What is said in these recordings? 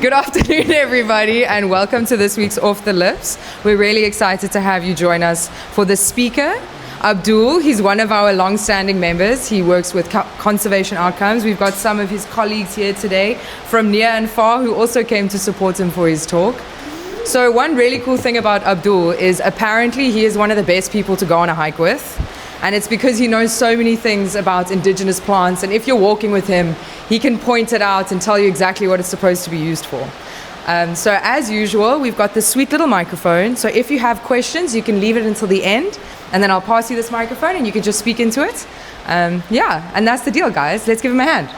Good afternoon, everybody, and welcome to this week's Off the Lips. We're really excited to have you join us for the speaker, Abdul. He's one of our long-standing members. He works with conservation outcomes. We've got some of his colleagues here today from near and far who also came to support him for his talk. So one really cool thing about Abdul is apparently he is one of the best people to go on a hike with. And it's because he knows so many things about indigenous plants. And if you're walking with him, he can point it out and tell you exactly what it's supposed to be used for. So as usual, we've got this sweet little microphone. So if you have questions, you can leave it until the end. And then I'll pass you this microphone and you can just speak into it. And that's the deal, guys. Let's give him a hand.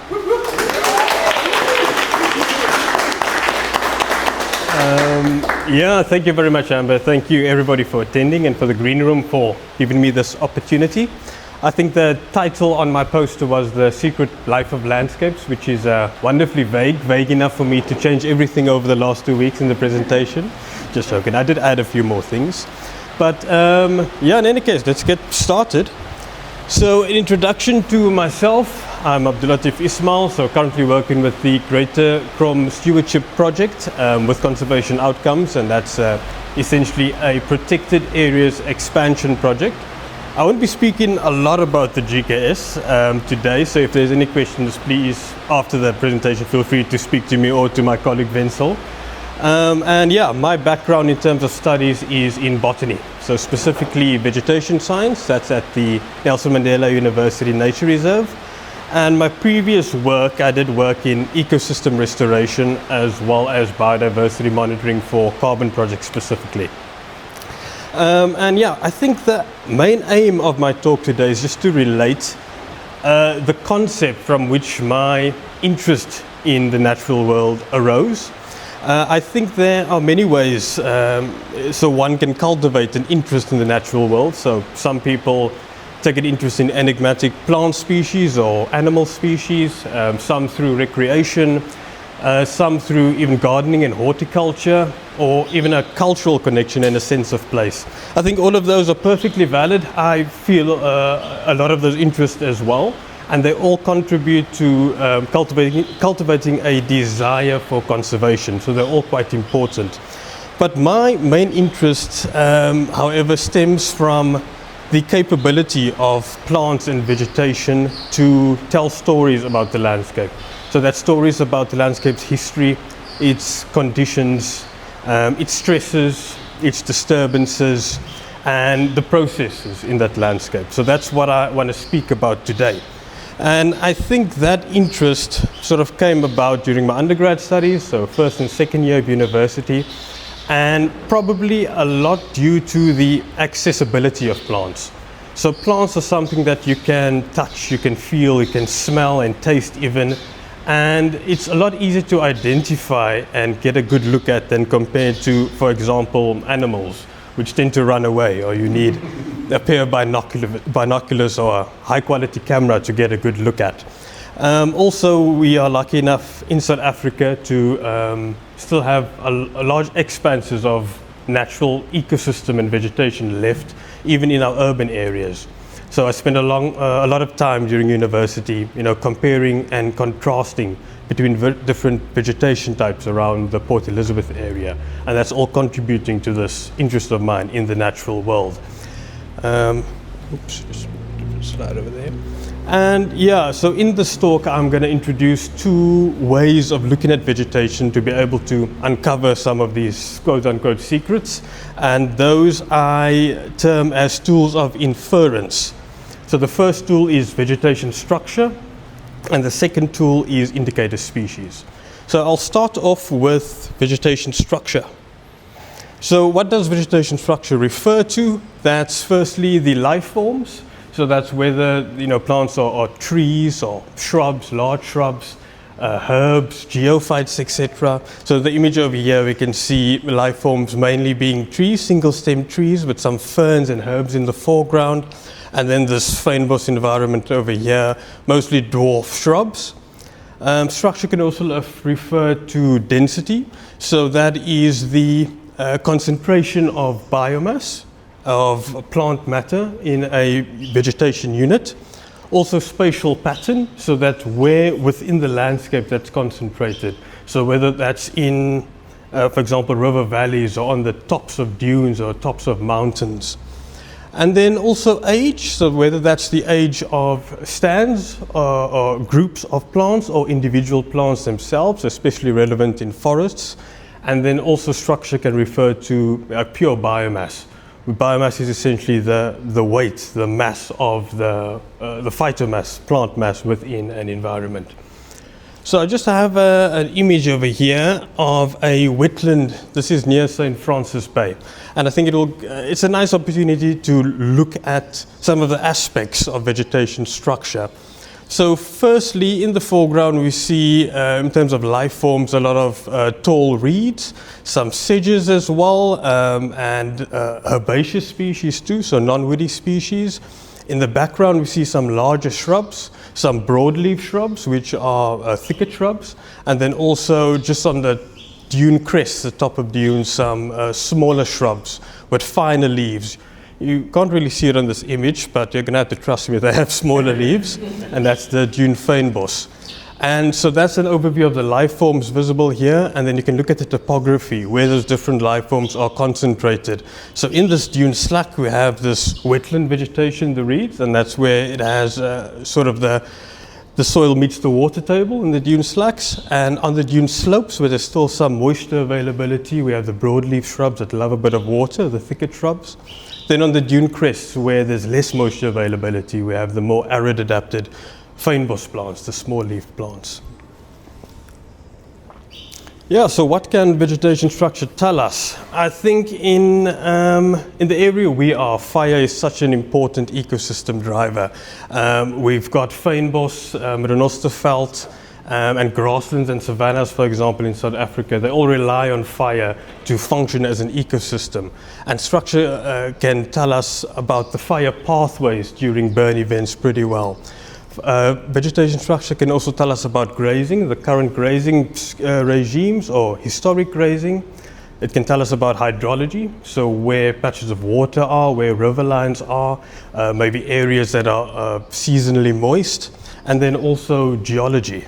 Thank you very much, Amber. Thank you, everybody, for attending and for the Green Room for giving me this opportunity. I think the title on my poster was The Secret Life of Landscapes, which is wonderfully vague enough for me to change everything over the last 2 weeks in the presentation. Just joking. I did add a few more things. But in any case, let's get started. So, an introduction to myself. I'm Abdul Lateef Ismail, so currently working with the Greater Crom Stewardship Project with conservation outcomes, and that's essentially a protected areas expansion project. I won't be speaking a lot about the GKS today, so if there's any questions, please, after the presentation, feel free to speak to me or to my colleague Wenzel. My background in terms of studies is in botany, so specifically vegetation science. That's at the Nelson Mandela University Nature Reserve. And my previous work, I did work in ecosystem restoration as well as biodiversity monitoring for carbon projects specifically. I think the main aim of my talk today is just to relate the concept from which my interest in the natural world arose. I think there are many ways so one can cultivate an interest in the natural world. So some people take an interest in enigmatic plant species or animal species, some through recreation, some through even gardening and horticulture, or even a cultural connection and a sense of place. I think all of those are perfectly valid. I feel a lot of those interests as well, and they all contribute to cultivating a desire for conservation, so they're all quite important. But my main interest, however, stems from the capability of plants and vegetation to tell stories about the landscape. So that's stories about the landscape's history, its conditions, its stresses, its disturbances, and the processes in that landscape. So that's what I want to speak about today. And I think that interest sort of came about during my undergrad studies, so first and second year of university, and probably a lot due to the accessibility of plants. So plants are something that you can touch, you can feel, you can smell and taste even, and it's a lot easier to identify and get a good look at than compared to, for example, animals, which tend to run away, or you need a pair of binoculars or a high quality camera to get a good look at. Also, we are lucky enough in South Africa to still have a large expanses of natural ecosystem and vegetation left, even in our urban areas. So I spent a lot of time during university, comparing and contrasting between different vegetation types around the Port Elizabeth area, and that's all contributing to this interest of mine in the natural world. Just slide over there. And so in this talk, I'm going to introduce two ways of looking at vegetation to be able to uncover some of these quote-unquote secrets, and those I term as tools of inference. So the first tool is vegetation structure, and the second tool is indicator species. So I'll start off with vegetation structure. So what does vegetation structure refer to? That's firstly the life forms. So that's whether plants are trees or shrubs, large shrubs, herbs, geophytes, etc. So the image over here, we can see life forms mainly being trees, single-stem trees with some ferns and herbs in the foreground. And then this fynbos environment over here, mostly dwarf shrubs. Structure can also refer to density. So that is the concentration of biomass, of plant matter in a vegetation unit. Also spatial pattern, so that where within the landscape that's concentrated. So whether that's in, for example, river valleys or on the tops of dunes or tops of mountains. And then also age, so whether that's the age of stands or groups of plants or individual plants themselves, especially relevant in forests. And then also structure can refer to pure biomass. Biomass is essentially the weight, the mass of the phytomass, plant mass within an environment. So I just have an image over here of a wetland. This is near St. Francis Bay. And I think it's a nice opportunity to look at some of the aspects of vegetation structure. So firstly, in the foreground, we see, in terms of life forms, a lot of tall reeds, some sedges as well, and herbaceous species too, so non-woody species. In the background, we see some larger shrubs, some broadleaf shrubs, which are thicket shrubs, and then also just on the dune crest, the top of dunes, some smaller shrubs with finer leaves. You can't really see it on this image, but you're going to have to trust me, they have smaller leaves, and that's the dune fynbos. And so that's an overview of the life forms visible here, and then you can look at the topography, where those different life forms are concentrated. So in this dune slack, we have this wetland vegetation, the reeds, and that's where it has sort of the soil meets the water table in the dune slacks. And on the dune slopes, where there's still some moisture availability, we have the broadleaf shrubs that love a bit of water, the thicket shrubs. Then on the dune crests, where there's less moisture availability, we have the more arid adapted fynbos plants, the small leaf plants. Yeah, so what can vegetation structure tell us? I think in the area we are, fire is such an important ecosystem driver. We've got fynbos, renosterveld, and grasslands and savannas, for example, in South Africa. They all rely on fire to function as an ecosystem. And structure can tell us about the fire pathways during burn events pretty well. Vegetation structure can also tell us about grazing, the current grazing regimes or historic grazing. It can tell us about hydrology, so where patches of water are, where riverlines are, maybe areas that are seasonally moist, and then also geology.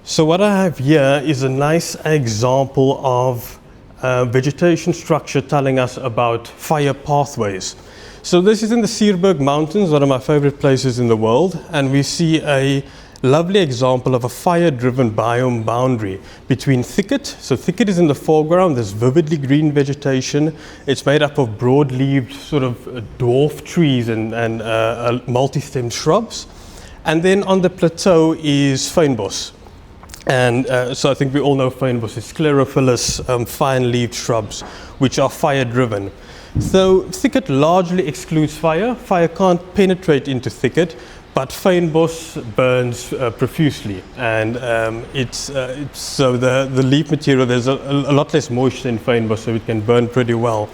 So what I have here is a nice example of vegetation structure telling us about fire pathways. So this is in the Sierberg Mountains, one of my favorite places in the world, and we see a lovely example of a fire-driven biome boundary between thicket. So thicket is in the foreground, there's vividly green vegetation. It's made up of broad-leaved sort of dwarf trees and multi-stemmed shrubs. And then on the plateau is fynbos. And so I think we all know fynbos is sclerophyllous, fine-leaved shrubs, which are fire-driven. So thicket largely excludes fire. Fire can't penetrate into thicket, but fynbos burns profusely. And so the leaf material, there's a lot less moisture in fynbos, so it can burn pretty well.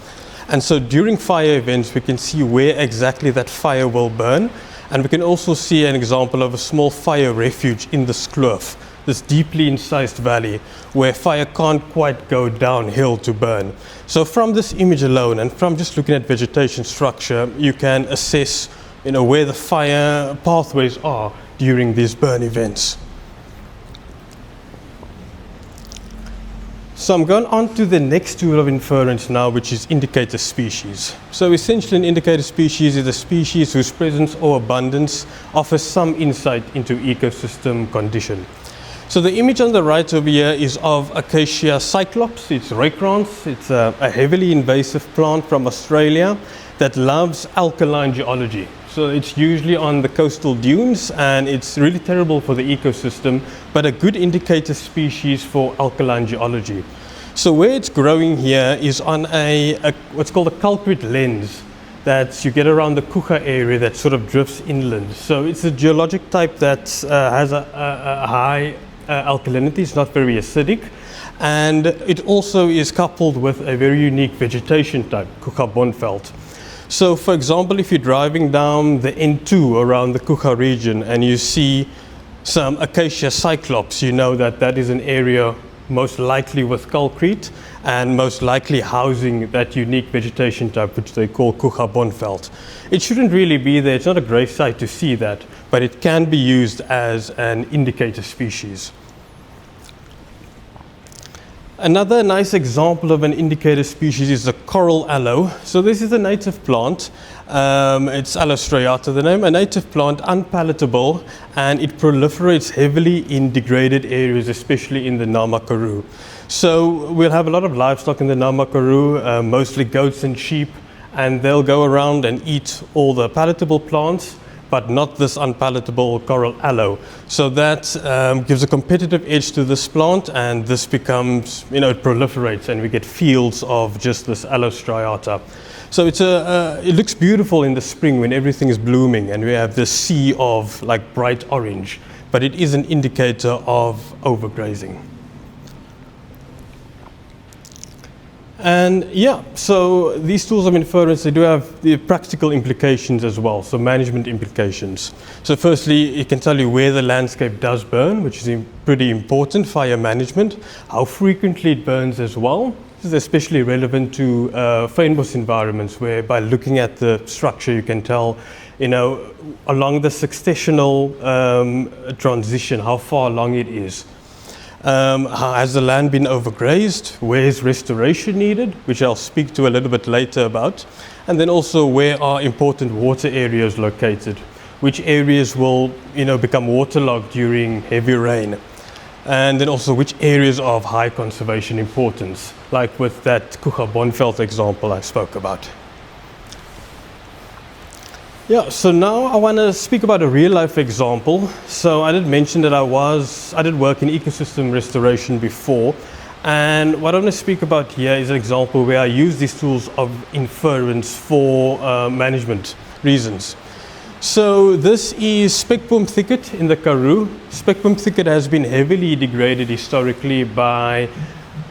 And so during fire events, we can see where exactly that fire will burn. And we can also see an example of a small fire refuge in the Skloof, this deeply incised valley where fire can't quite go downhill to burn. So from this image alone and from just looking at vegetation structure, you can assess, where the fire pathways are during these burn events. So I'm going on to the next tool of inference now, which is indicator species. So essentially an indicator species is a species whose presence or abundance offers some insight into ecosystem condition. So the image on the right over here is of Acacia cyclops. It's recrans. It's a heavily invasive plant from Australia that loves alkaline geology. So it's usually on the coastal dunes, and it's really terrible for the ecosystem, but a good indicator species for alkaline geology. So where it's growing here is on what's called a culprit lens that you get around the Kucha area that sort of drifts inland. So it's a geologic type that has a high alkalinity. It's not very acidic, and it also is coupled with a very unique vegetation type, Kucha bonveld. So for example, if you're driving down the N2 around the Kucha region and you see some Acacia cyclops, you know that that is an area most likely with concrete, and most likely housing that unique vegetation type, which they call Kucha-Bonveld. It shouldn't really be there. It's not a great sight to see that, but it can be used as an indicator species. Another nice example of an indicator species is the coral aloe. So this is a native plant. It's Aloe striata, the name, a native plant, unpalatable, and it proliferates heavily in degraded areas, especially in the Namakuru. So we'll have a lot of livestock in the Namakuru, mostly goats and sheep, and they'll go around and eat all the palatable plants, but not this unpalatable coral aloe. So that gives a competitive edge to this plant, and this becomes, it proliferates, and we get fields of just this Aloe striata. So it looks beautiful in the spring when everything is blooming, and we have this sea of like bright orange, but it is an indicator of overgrazing. And yeah, so these tools of inference, they do have the practical implications as well, so management implications. So firstly, it can tell you where the landscape does burn, which is pretty important, fire management, how frequently it burns as well. This is especially relevant to fynbos environments, where by looking at the structure, you can tell, along the successional transition, how far along it is. Has the land been overgrazed? Where is restoration needed, which I'll speak to a little bit later about. And then also, where are important water areas located? Which areas will become waterlogged during heavy rain? And then also, which areas are of high conservation importance, like with that Kucha-Bonveld example I spoke about. Yeah, so now I want to speak about a real life example. So I did mention that I did work in ecosystem restoration before. And what I want to speak about here is an example where I use these tools of inference for management reasons. So this is spekboom thicket in the Karoo. Spekboom thicket has been heavily degraded historically by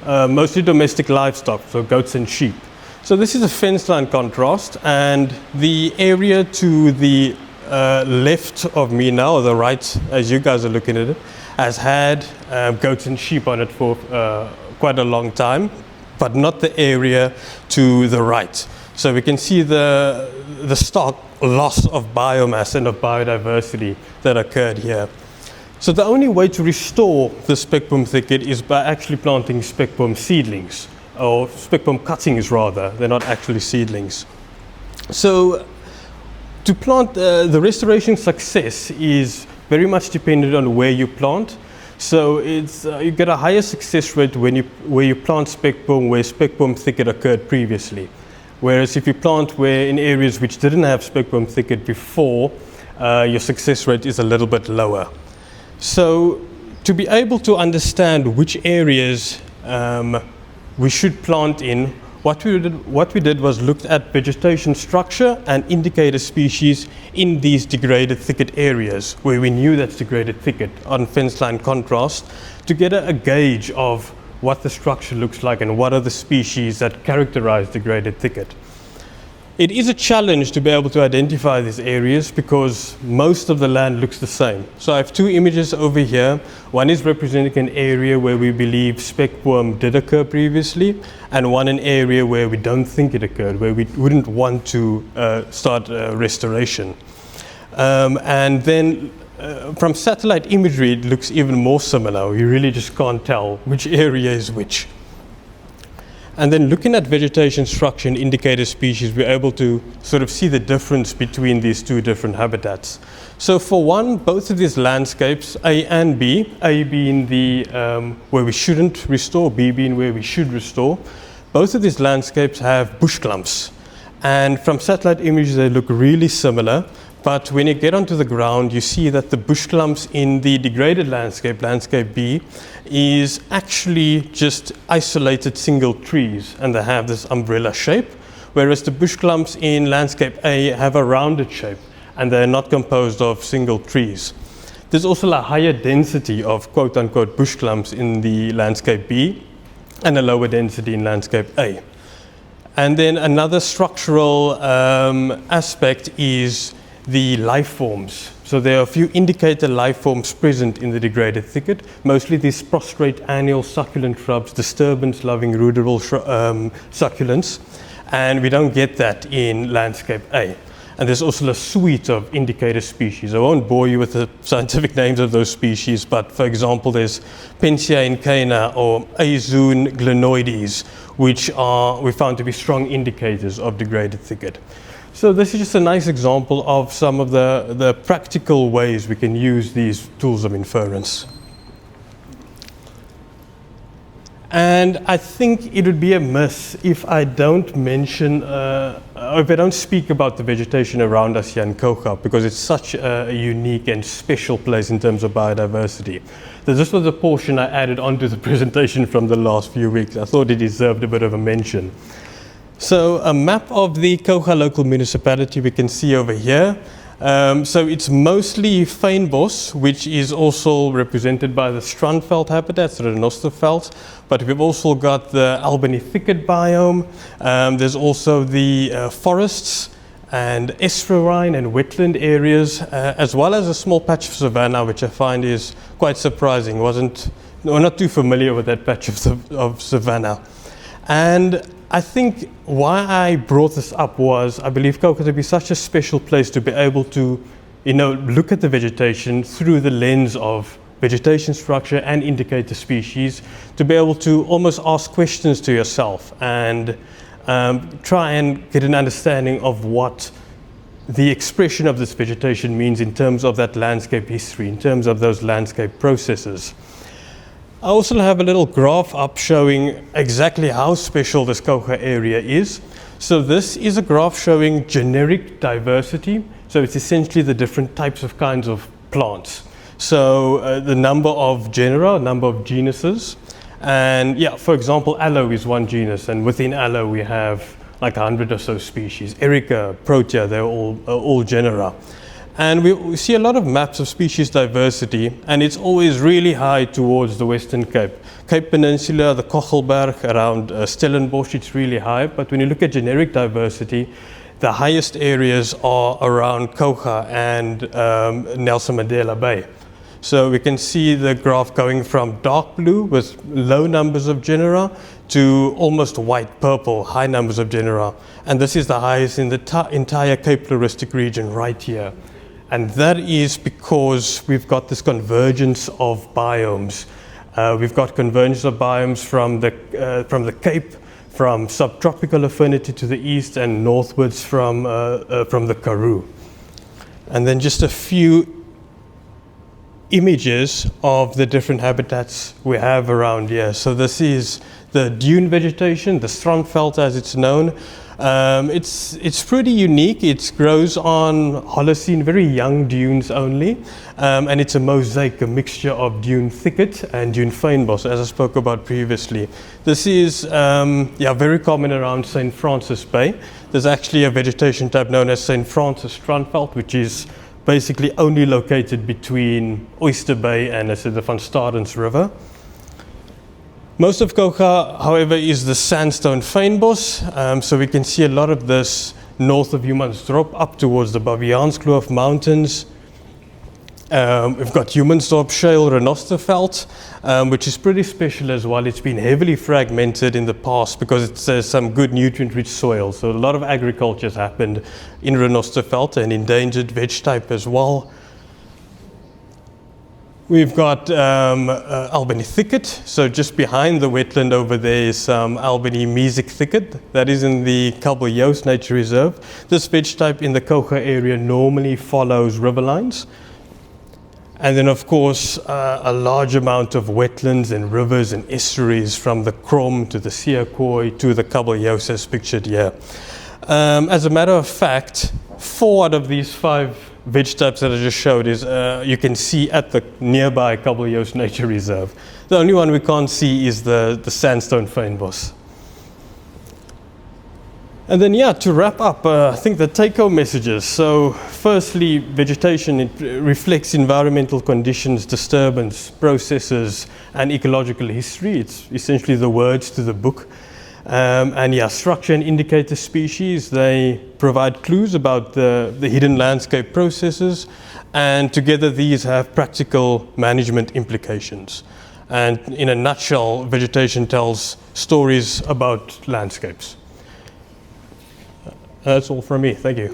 mostly domestic livestock, so goats and sheep. So this is a fence line contrast, and the area to the left of me now, or the right, as you guys are looking at it, has had goats and sheep on it for quite a long time, but not the area to the right. So we can see the stark loss of biomass and of biodiversity that occurred here. So the only way to restore the spekboom thicket is by actually planting spekboom seedlings, or spekboom cuttings rather. They're not actually seedlings. So to plant, the restoration success is very much dependent on where you plant. So it's you get a higher success rate where you plant spekboom where spekboom thicket occurred previously. Whereas if you plant in areas which didn't have spekboom thicket before, your success rate is a little bit lower. So to be able to understand which areas we should plant in, what we did was looked at vegetation structure and indicator species in these degraded thicket areas where we knew that's degraded thicket on fence line contrast, to get a gauge of what the structure looks like and what are the species that characterize degraded thicket. It is a challenge to be able to identify these areas because most of the land looks the same. So I have two images over here. One is representing an area where we believe spekboom did occur previously, and one an area where we don't think it occurred, where we wouldn't want to start restoration. And then from satellite imagery, it looks even more similar. You really just can't tell which area is which. And then looking at vegetation structure and indicator species, we're able to sort of see the difference between these two different habitats. So for one, both of these landscapes, A and B, A being the where we shouldn't restore, B being where we should restore, both of these landscapes have bush clumps. And from satellite images, they look really similar. But when you get onto the ground, you see that the bush clumps in the degraded landscape, landscape B, is actually just isolated single trees, and they have this umbrella shape, whereas the bush clumps in landscape A have a rounded shape, and they're not composed of single trees. There's also a higher density of quote-unquote bush clumps in the landscape B, and a lower density in landscape A. And then another structural aspect is the life forms. So there are a few indicator life forms present in the degraded thicket, mostly these prostrate annual succulent shrubs, disturbance-loving ruderal succulents, and we don't get that in landscape A. And there's also a suite of indicator species. I won't bore you with the scientific names of those species, but for example, there's Pensia incana or Azoon glenoides, which we found to be strong indicators of degraded thicket. So this is just a nice example of some of the practical ways we can use these tools of inference. And I think it would be a miss if I don't mention, or if I don't speak about the vegetation around us here in Koga, because it's such a unique and special place in terms of biodiversity. So this was a portion I added onto the presentation from the last few weeks. I thought it deserved a bit of a mention. So a map of the Koga local municipality we can see over here. So it's mostly fynbos, which is also represented by the Strandveld habitats, the Renosterveld, but we've also got the Albany thicket biome. There's also the forests and estuarine and wetland areas, as well as a small patch of savanna, which I find is quite surprising. We're not too familiar with that patch of savanna. And I think why I brought this up was I believe Koga to be such a special place to be able to, look at the vegetation through the lens of vegetation structure and indicator species, to be able to almost ask questions to yourself and try and get an understanding of what the expression of this vegetation means in terms of that landscape history, in terms of those landscape processes. I also have a little graph up showing exactly how special this Koga area is. So this is a graph showing generic diversity. So it's essentially the different types of kinds of plants. So the number of genera, number of genuses. And yeah, for example, aloe is one genus, and within aloe we have like 100 or so species. Erica, Protea, they're all genera. And we see a lot of maps of species diversity, and it's always really high towards the Western Cape. Cape Peninsula, the Kochelberg around Stellenbosch, it's really high. But when you look at generic diversity, the highest areas are around Koga and Nelson Mandela Bay. So we can see the graph going from dark blue with low numbers of genera to almost white purple, high numbers of genera. And this is the highest in the entire Cape Floristic region right here. And that is because we've got this convergence of biomes. We've got convergence of biomes from the Cape, from subtropical affinity to the east and northwards from the Karoo. And then just a few images of the different habitats we have around here. So this is the dune vegetation, the Strandveld as it's known. It's pretty unique. It grows on Holocene, very young dunes only, and it's a mosaic, a mixture of dune thicket and dune fynbos, as I spoke about previously. This is very common around St. Francis Bay. There's actually a vegetation type known as St. Francis Strandveld, which is basically only located between Oyster Bay and the Van Stadens River. Most of Koga, however, is the sandstone fynbos, so we can see a lot of this north of Humansdorp up towards the Baviaanskloof Mountains. We've got Humansdorp Shale Renosterveld, which is pretty special as well. It's been heavily fragmented in the past because it's some good nutrient-rich soil. So a lot of agriculture has happened in Renosterveld, an endangered veg type as well. We've got Albany thicket, so just behind the wetland over there is Albany mesic thicket that is in the Kabeljoos Nature Reserve. This veg type in the Koga area normally follows riverlines. And then of course a large amount of wetlands and rivers and estuaries from the Krom to the Siakoi to the Kabeljoos as pictured here. As a matter of fact, 4 out of these 5 veg types that I just showed is you can see at the nearby Kabeljoos Nature Reserve. The only one we can't see is the sandstone fynbos. And then to wrap up, I think the take-home messages. So firstly, vegetation, it reflects environmental conditions, disturbance, processes, and ecological history. It's essentially the words to the book. And yeah, structure and indicator species, they provide clues about the hidden landscape processes, and together these have practical management implications. And in a nutshell, vegetation tells stories about landscapes. That's all from me. Thank you.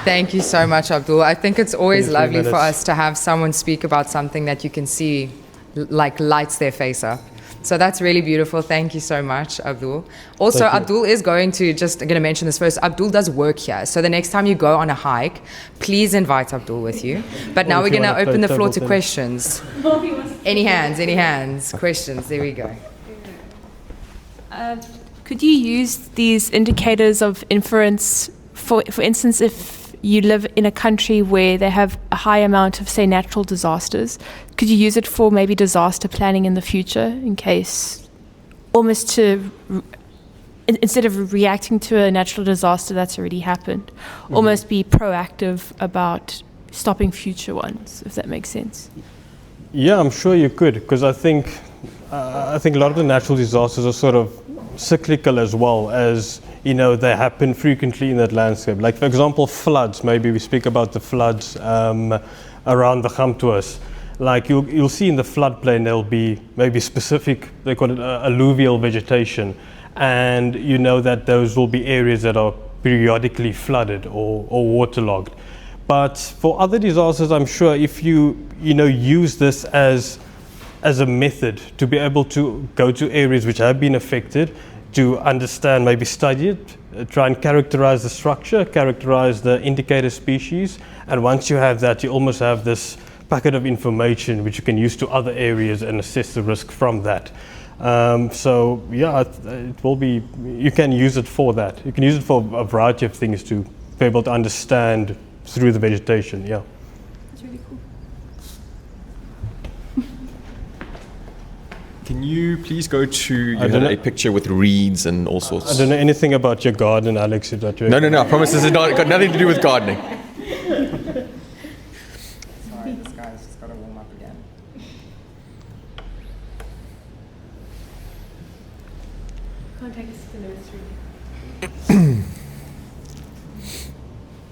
Thank you so much, Abdul. I think it's always Thank you, lovely for Menace. us to have someone speak about something that you can see like lights their face up. So that's really beautiful. Thank you so much, Abdul. Also, Thank you. Abdul is going to mention this first. Abdul does work here. So the next time you go on a hike, please invite Abdul with you. But now Or we're if you going to wanna open play the floor table to tennis. questions. Any hands? Questions. There we go. Could you use these indicators of inference, for instance, if you live in a country where they have a high amount of, say, natural disasters, could you use it for maybe disaster planning in the future in case, almost to, instead of reacting to a natural disaster that's already happened, almost be proactive about stopping future ones, if that makes sense? Yeah, I'm sure you could, because I think a lot of the natural disasters are sort of cyclical as well, as they happen frequently in that landscape. Like, for example, floods. Maybe we speak about the floods around the Gamtoos. Like, you'll see in the floodplain there'll be maybe specific, they call it alluvial vegetation, and you know that those will be areas that are periodically flooded or waterlogged. But for other disasters, I'm sure if you use this as a method to be able to go to areas which have been affected, to understand, maybe study it, try and characterize the structure, characterize the indicator species, and once you have that, you almost have this packet of information which you can use to other areas and assess the risk from that. So yeah, it will be, you can use it for that. You can use it for a variety of things to be able to understand through the vegetation, yeah. That's really cool. Can you please go to I don't know. a picture with reeds and all I sorts? don't know anything about your garden, Alex, if that you No, I promise this has got nothing to do with gardening. Sorry, this guy's just got to warm up again. Can't take us to the nursery.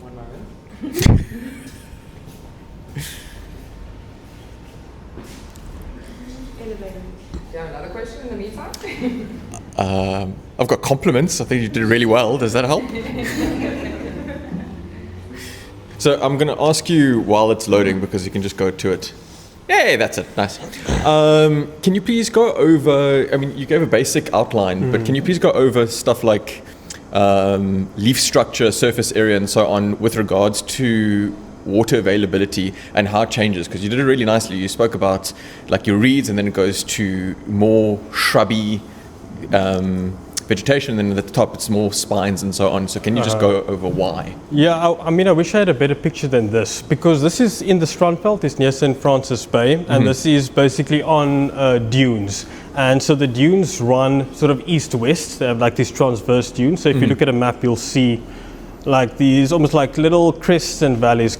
One moment. Elevator. Do you have another question in the meantime? I've got compliments. I think you did really well. Does that help? So I'm going to ask you while it's loading, because you can just go to it. Yay, that's it. Nice. Can you please go over, you gave a basic outline, but can you please go over stuff like leaf structure, surface area, and so on with regards to water availability and how it changes? Because you did it really nicely. You spoke about like your reeds, and then it goes to more shrubby vegetation, and then at the top it's more spines and so on. So can you just go over why? Yeah, I wish I had a better picture than this, because this is in the Strandveld, it's near St. Francis Bay, and this is basically on dunes. And so the dunes run sort of east-west. They have like these transverse dunes. So if you look at a map, you'll see like these almost like little crests and valleys.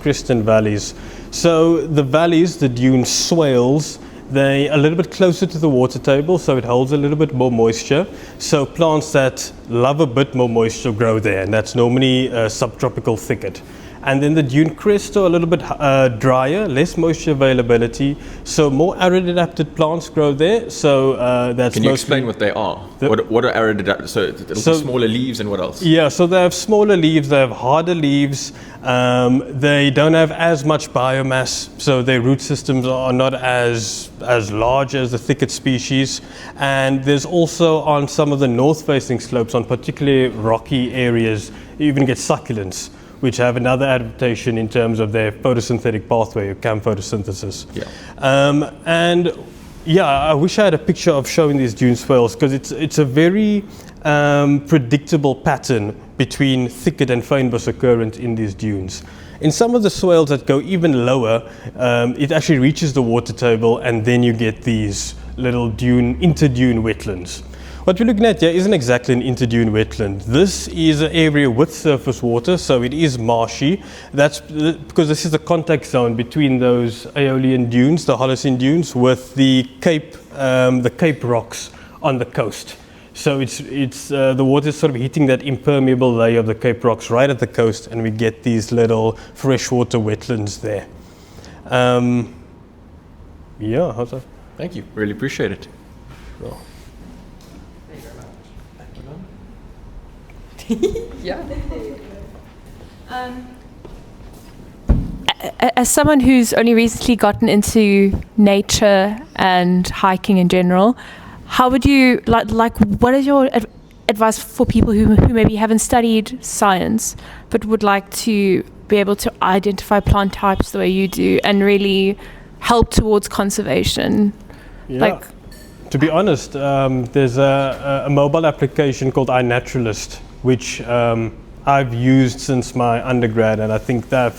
So the valleys, the dune swales, they're a little bit closer to the water table, so it holds a little bit more moisture. So plants that love a bit more moisture grow there, and that's normally a subtropical thicket. And then the dune crests are a little bit drier, less moisture availability, so more arid adapted plants grow there. So that's Can you mostly- explain what they are? What are arid adapted? So it'll So- be smaller leaves, and what else? Yeah, so they have smaller leaves, they have harder leaves, they don't have as much biomass, so their root systems are not as large as the thicket species. And there's also on some of the north-facing slopes, on particularly rocky areas, you even get succulents, which have another adaptation in terms of their photosynthetic pathway, or CAM photosynthesis. Yeah. And yeah, I wish I had a picture of showing these dune swales, because it's a very predictable pattern between thicket and fynbos occurrence in these dunes. In some of the swales that go even lower, it actually reaches the water table, and then you get these little interdune wetlands. What we're looking at here isn't exactly an interdune wetland. This is an area with surface water, so it is marshy. That's because this is the contact zone between those Aeolian dunes, the Holocene dunes, with the Cape rocks on the coast. So it's the water is sort of hitting that impermeable layer of the Cape rocks right at the coast, and we get these little freshwater wetlands there. Yeah, how's that? Thank you. Really appreciate it. Oh. Yeah. As someone who's only recently gotten into nature and hiking in general, how would you what is your advice for people who maybe haven't studied science but would like to be able to identify plant types the way you do and really help towards conservation? Yeah. To be honest, there's a mobile application called iNaturalist, which I've used since my undergrad, and I think that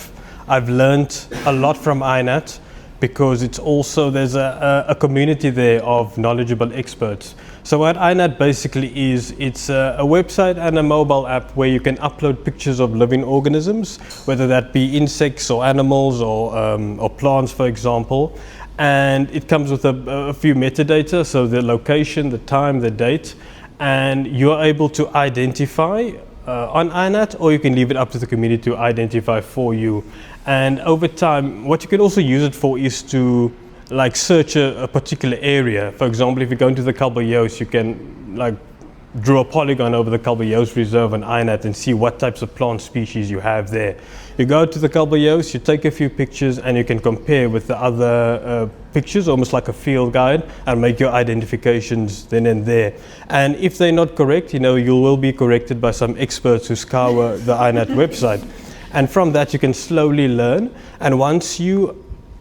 I've learned a lot from iNat, because it's also, there's a community there of knowledgeable experts. So what iNat basically is, it's a website and a mobile app where you can upload pictures of living organisms, whether that be insects or animals or plants, for example. And it comes with a few metadata, so the location, the time, the date, and you're able to identify on iNat, or you can leave it up to the community to identify for you. And over time, what you can also use it for is to search a particular area. For example, if you go into the Kalbayos, you can draw a polygon over the Kalbayos Reserve on iNat and see what types of plant species you have there. You go to the Kalbayos, you take a few pictures, and you can compare with the other pictures, almost like a field guide, and make your identifications then and there. And if they're not correct, you will be corrected by some experts who scour the iNat website. And from that, you can slowly learn. And once you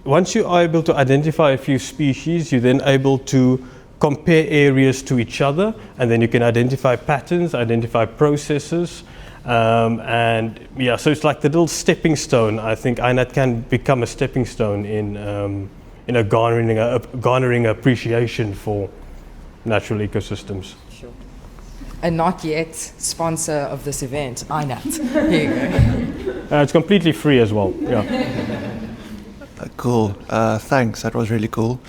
are able to identify a few species, you're then able to compare areas to each other, and then you can identify patterns, identify processes, and yeah, so it's like the little stepping stone. I think iNat can become a stepping stone in garnering appreciation for natural ecosystems. Sure. And not yet sponsor of this event, iNat. Here you go. It's completely free as well. Yeah. Cool. Thanks. That was really cool.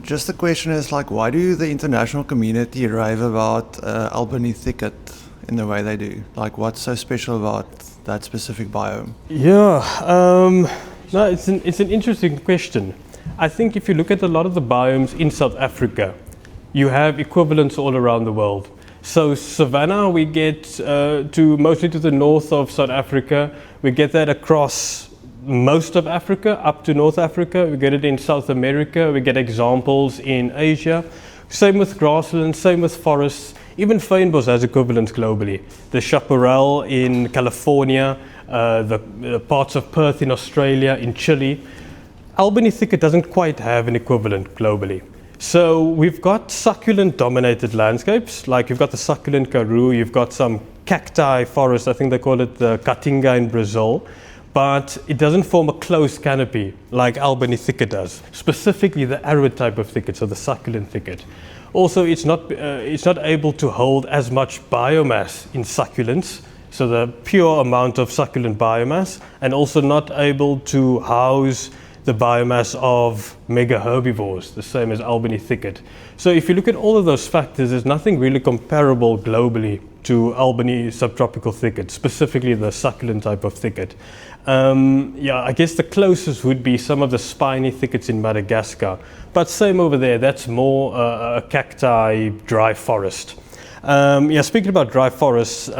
Just the question is, why do the international community rave about Albany Thicket in the way they do? What's so special about that specific biome? Yeah, no, it's an interesting question. I think if you look at a lot of the biomes in South Africa, you have equivalents all around the world. So savanna, we get mostly to the north of South Africa. We get that across most of Africa, up to North Africa. We get it in South America. We get examples in Asia. Same with grasslands, same with forests. Even fynbos has equivalents globally. The chaparral in California, the parts of Perth in Australia, in Chile. Albany thicket doesn't quite have an equivalent globally. So we've got succulent-dominated landscapes, like you've got the succulent Karoo, you've got some cacti forest, I think they call it the Caatinga in Brazil, but it doesn't form a close canopy like Albany thicket does, specifically the arid type of thicket, so the succulent thicket. Also, it's not able to hold as much biomass in succulents, so the pure amount of succulent biomass, and also not able to house the biomass of mega herbivores, the same as Albany thicket. So if you look at all of those factors, there's nothing really comparable globally to Albany subtropical thicket, specifically the succulent type of thicket. I guess the closest would be some of the spiny thickets in Madagascar, but same over there, that's more a cacti dry forest. Speaking about dry forests,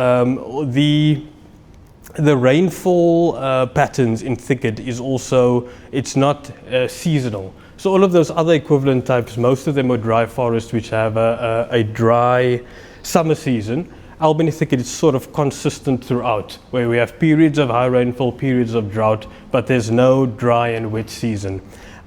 the rainfall patterns in thicket is also, it's not seasonal. So all of those other equivalent types, most of them are dry forests which have a dry summer season. Albany thicket is sort of consistent throughout, where we have periods of high rainfall, periods of drought, but there's no dry and wet season.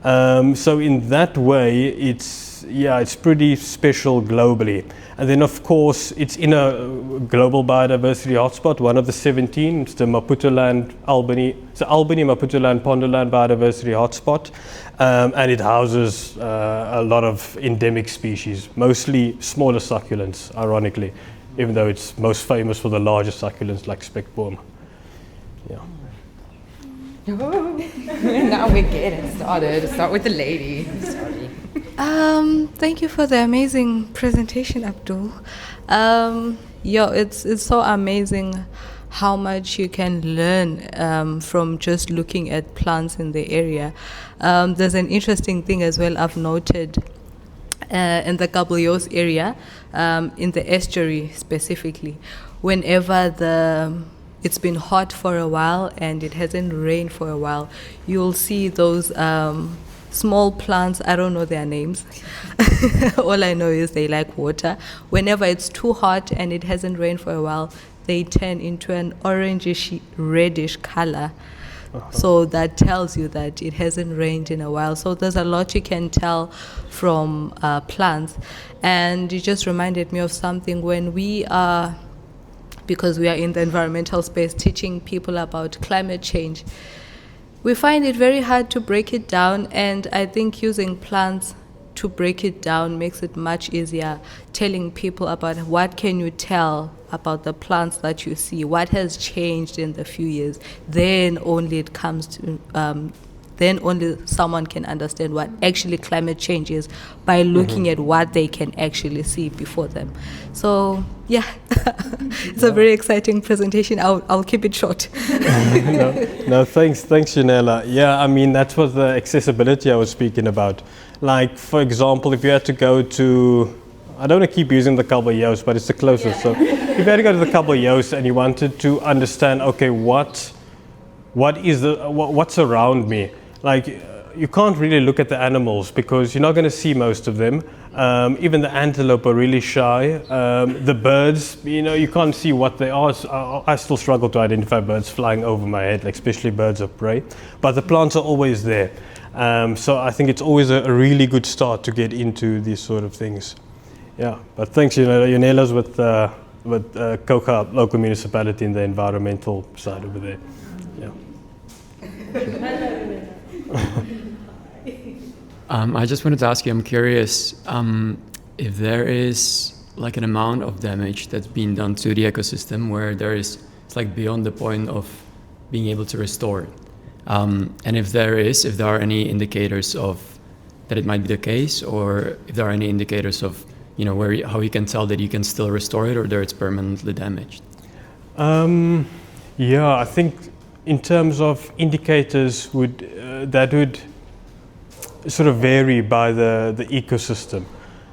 So in that way, it's pretty special globally. And then of course, it's in a global biodiversity hotspot, one of the 17. It's the Maputoland Albany, it's the Albany Maputoland Ponderland Biodiversity Hotspot, and it houses a lot of endemic species, mostly smaller succulents, ironically, even though it's most famous for the larger succulents like speckboom. Yeah. Now we're getting started. Start with the lady. Sorry. Thank you for the amazing presentation, Abdul. It's so amazing how much you can learn from just looking at plants in the area. There's an interesting thing as well I've noted in the Gablios area, in the estuary specifically. Whenever it's been hot for a while and it hasn't rained for a while, you'll see those small plants. I don't know their names. All I know is they like water. Whenever it's too hot and it hasn't rained for a while, they turn into an orangish reddish color. So that tells you that it hasn't rained in a while. So there's a lot you can tell from plants. And it just reminded me of something when because we are in the environmental space teaching people about climate change. We find it very hard to break it down, and I think using plants to break it down makes it much easier, telling people about what can you tell about the plants that you see, what has changed in the few years. Then only it comes to then only someone can understand what actually climate change is by looking at what they can actually see before them. So yeah, it's a very exciting presentation. I'll keep it short. No, thanks, Janella. Yeah, I mean, that was the accessibility I was speaking about. Like, for example, if you had to go to, I don't want to keep using the Caballos, but it's the closest. So if you had to go to the Caballos and you wanted to understand, okay, what's around me? Like, you can't really look at the animals because you're not going to see most of them. Even the antelope are really shy. The birds, you can't see what they are. I still struggle to identify birds flying over my head, like especially birds of prey. But the plants are always there. So I think it's always a really good start to get into these sort of things. Yeah, but thanks, Yonella's with Coca local municipality in the environmental side over there. Yeah. I just wanted to ask you, I'm curious if there is like an amount of damage that's been done to the ecosystem where it's like beyond the point of being able to restore it. And if there are any indicators of that it might be the case, or if there are any indicators of, how you can tell that you can still restore it or that it's permanently damaged. Yeah, I think in terms of indicators that would sort of vary by the ecosystem.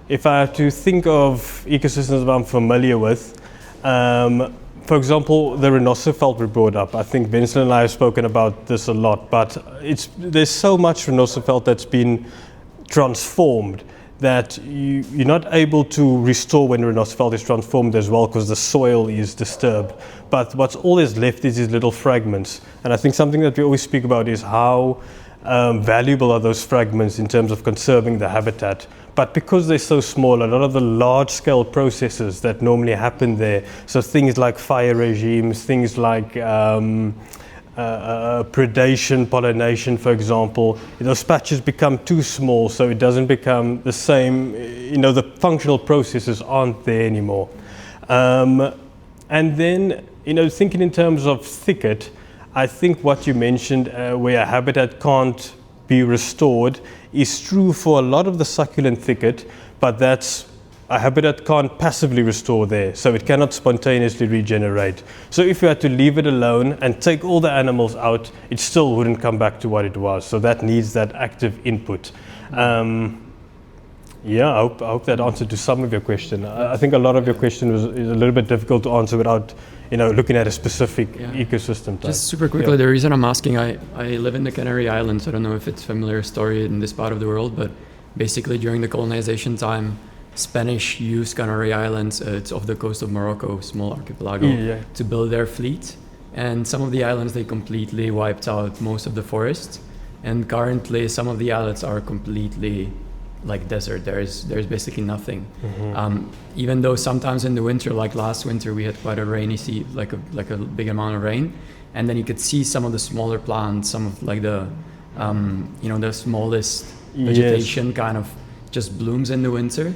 If I have to think of ecosystems that I'm familiar with, for example, the rhinosophelid we brought up. I think Vincent and I have spoken about this a lot, but there's so much rhinosophelid that's been transformed that you're not able to restore when rhinosophelid is transformed as well because the soil is disturbed. But what's always left is these little fragments. And I think something that we always speak about is how valuable are those fragments in terms of conserving the habitat. But because they're so small, a lot of the large-scale processes that normally happen there, so things like fire regimes, things like predation, pollination, for example, those patches become too small, so it doesn't become the same, the functional processes aren't there anymore. And then, thinking in terms of thicket, I think what you mentioned, where a habitat can't be restored, is true for a lot of the succulent thicket, but a habitat can't passively restore there, so it cannot spontaneously regenerate. So if you had to leave it alone and take all the animals out, it still wouldn't come back to what it was. So that needs that active input. Yeah, I hope that answered to some of your question. I think a lot of your question is a little bit difficult to answer without, looking at a specific ecosystem type. Just super quickly, the reason I'm asking, I live in the Canary Islands. I don't know if it's a familiar story in this part of the world, but basically during the colonization time, Spanish used Canary Islands, it's off the coast of Morocco, small archipelago, to build their fleet. And some of the islands, they completely wiped out most of the forest. And currently, some of the islets are completely like desert. There's basically nothing. Even though sometimes in the winter, like last winter, we had quite a rainy like a big amount of rain, and then you could see some of the smaller plants, some of like the the smallest vegetation kind of just blooms in the winter.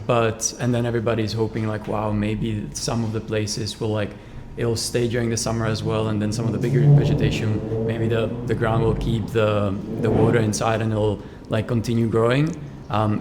And then everybody's hoping like, wow, maybe some of the places will it'll stay during the summer as well, and then some of the bigger vegetation, maybe the ground will keep the water inside and it'll continue growing.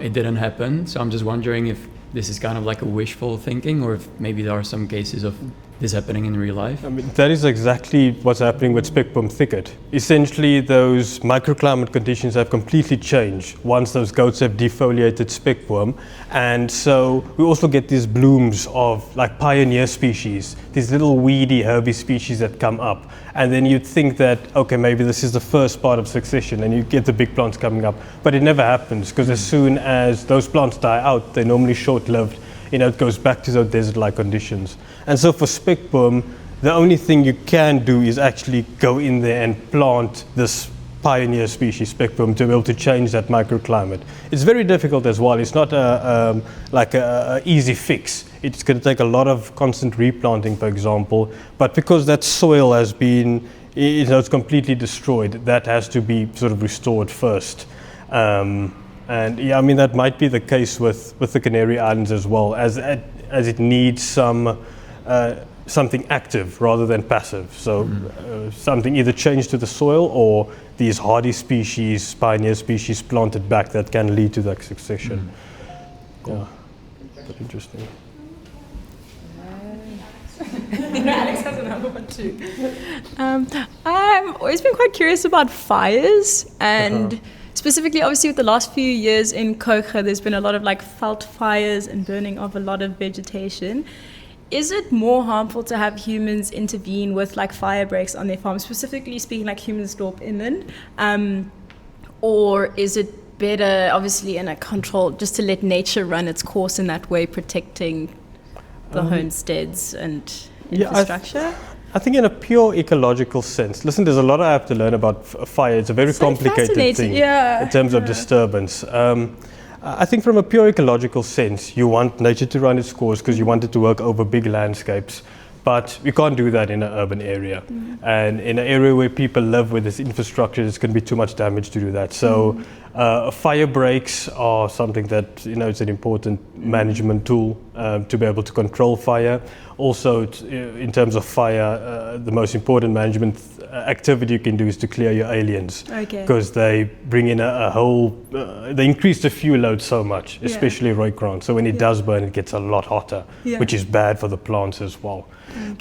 It didn't happen, so I'm just wondering if this is kind of like a wishful thinking, or if maybe there are some cases of this happening in real life. I mean, that is exactly what's happening with Spekboom thicket. Essentially, those microclimate conditions have completely changed once those goats have defoliated Spekboom. And so we also get these blooms of like pioneer species, these little weedy, herby species that come up. And then you'd think that, okay, maybe this is the first part of succession and you get the big plants coming up. But it never happens, because as soon as those plants die out, they're normally short-lived. It goes back to those desert-like conditions. And so for Spekboom, the only thing you can do is actually go in there and plant this pioneer species, Spekboom, to be able to change that microclimate. It's very difficult as well. It's not a easy fix. It's going to take a lot of constant replanting, for example. But because that soil has been, it's completely destroyed, that has to be sort of restored first. And yeah, I mean, that might be the case with the Canary Islands as well, as it needs something active rather than passive. So something either changed to the soil, or these hardy species, pioneer species planted back, that can lead to that succession. Cool. Yeah, but interesting. Alex has another one too. I've always been quite curious about fires, and specifically, obviously, with the last few years in Kokra, there's been a lot of veld fires and burning of a lot of vegetation. Is it more harmful to have humans intervene with fire breaks on their farm, specifically speaking Humansdorp inland, or is it better, obviously, in a control, just to let nature run its course in that way, protecting the homesteads and infrastructure? I think in a pure ecological sense, listen, there's a lot I have to learn about fire. It's a very complicated thing in terms of disturbance. I think from a pure ecological sense, you want nature to run its course because you want it to work over big landscapes. But you can't do that in an urban area. And in an area where people live, where there's infrastructure, there's going to be too much damage to do that. So fire breaks are something that, it's an important management tool to be able to control fire. Also, in terms of fire, the most important management activity you can do is to clear your aliens. Because they bring in a whole, they increase the fuel load so much, especially Rooikraan. So when it does burn, it gets a lot hotter, which is bad for the plants as well.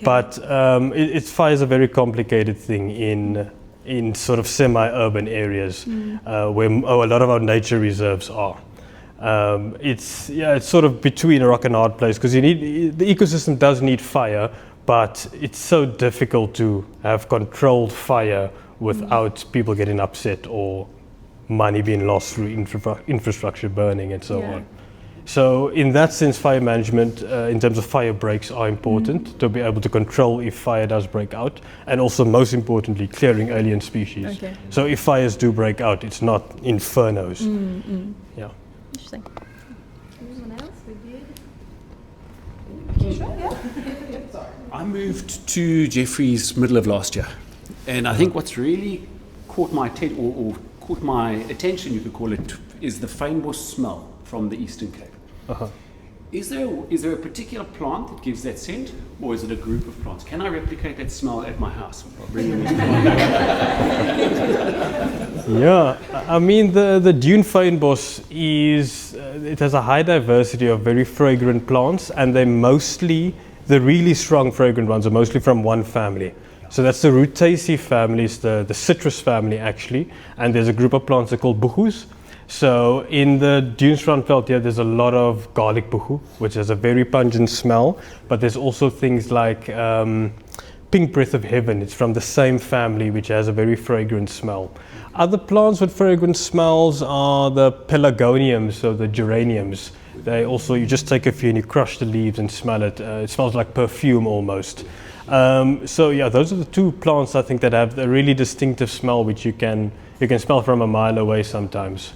But fire is a very complicated thing in sort of semi-urban areas where a lot of our nature reserves are. It's sort of between a rock and a hard place, because the ecosystem does need fire, but it's so difficult to have controlled fire without people getting upset or money being lost through infrastructure burning and so on. So in that sense, fire management in terms of fire breaks are important to be able to control if fire does break out, and also most importantly, clearing alien species. So if fires do break out, it's not infernos. Yeah. Interesting. Anyone else? I moved to Jeffreys middle of last year, and I think what's really caught my caught my attention, you could call it, is the fynbos smell from the Eastern Cape. Is there a particular plant that gives that scent, or is it a group of plants? Can I replicate that smell at my house? Yeah, I mean the dune fynbos it has a high diversity of very fragrant plants, and the really strong fragrant ones are mostly from one family. So that's the Rutaceae family, it's the citrus family actually, and there's a group of plants that are called buchus. So in the Dunesrandveld here, there's a lot of garlic buchu, which has a very pungent smell, but there's also things like pink breath of heaven. It's from the same family, which has a very fragrant smell. Other plants with fragrant smells are the pelargoniums, so the geraniums. You just take a few and you crush the leaves and smell it. It smells like perfume almost. So yeah, those are the two plants I think that have a really distinctive smell, which you can you can smell from a mile away sometimes.